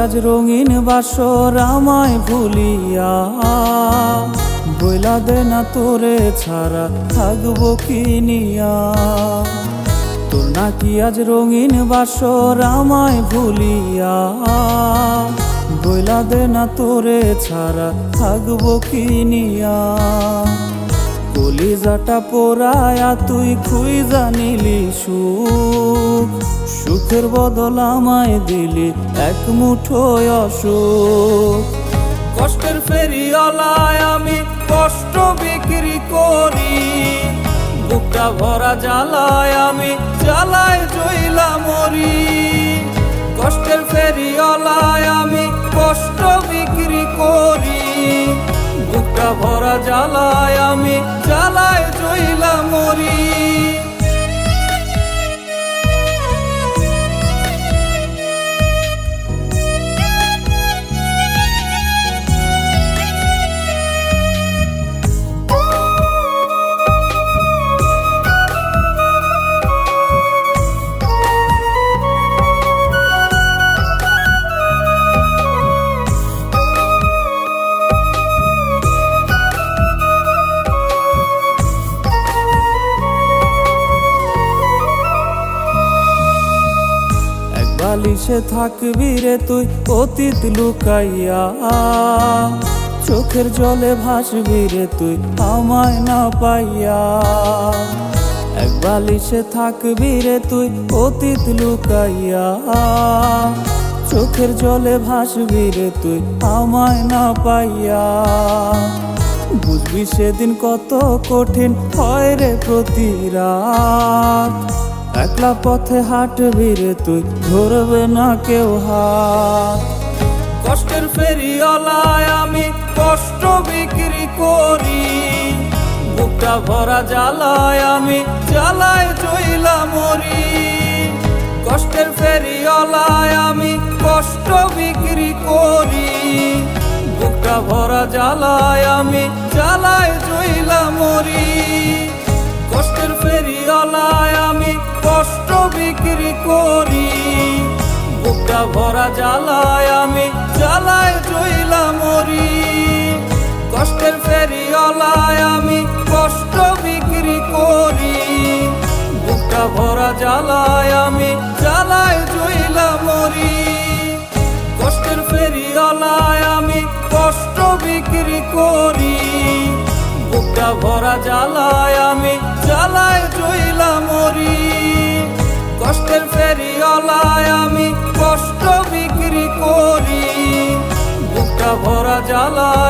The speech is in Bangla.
আজ রঙিন বাসর আমায় ভুলিয়া, বইলা দে না তোরে ছাড়া থাকবো কি নিয়া। তোর নাকি আজ রঙিন বাসর আমায় ভুলিয়া, বইলা দে না তোরে ছাড়া থাকবো কি নিয়া। কলিজাটা পোড়ায়া তুই খুইজা নিলি সুখ, সুখের বদল আমায় দিলি এক মুঠোয় অসুখ। কষ্টের ফেরিওয়ালায় আমি কষ্ট বিক্রি করি, বুকটা ভরা জ্বালায় আমি জ্বালায় জইলা মরি। কষ্টের ফেরিওয়ালায় আমি কষ্ট বিক্রি করি, বুকটা ভরা জ্বালায় আমি জ্বালায় জইলা মরি। বালিশে থাকবি রে তুই অতীত লুকাইয়া, চোখের জলে ভাসবি রে তুই আমায় না পাইয়া। এক বালিশে থাকবি রে তুই অতীত লুকাইয়া, চোখের জলে ভাসবি রে তুই আমায় না পাইয়া। বুঝবি সেদিন কত কঠিন হয় রে প্রতি রাত, একলা পথে হাঁটবি রে তুই ধরবে না কেউ হাত। কষ্টের ফেরিওয়ালায় আমি কষ্ট বিক্রি করি, বুকটা ভরা জ্বালায় আমি জ্বালায় জইলা মরি। কষ্টের ফেরিওয়ালায় আমি কষ্ট বিক্রি করি, বুকটা ভরা জ্বালায় আমি জ্বালায় জইলা মরি। কষ্টের ফেরিওয়ালায় আমি কষ্ট বিক্রি করি, বুকটা ভরা জ্বালায় আমি জ্বালায় জইলা মরি। কষ্টের ফেরিওয়ালায় আমি কষ্ট বিক্রি করি, বুকটা ভরা জ্বালায় আমি জ্বালায় জইলা মরি। কষ্টের ফেরিওয়ালায় আমি কষ্ট বিক্রি করি, বুকটা ভরা জ্বালায় আমি জ্বালায় জইলা মরি। কষ্টের ফেরিওয়ালায় আমি কষ্ট বিক্রি করি, বুকটা ভরা জ্বালায়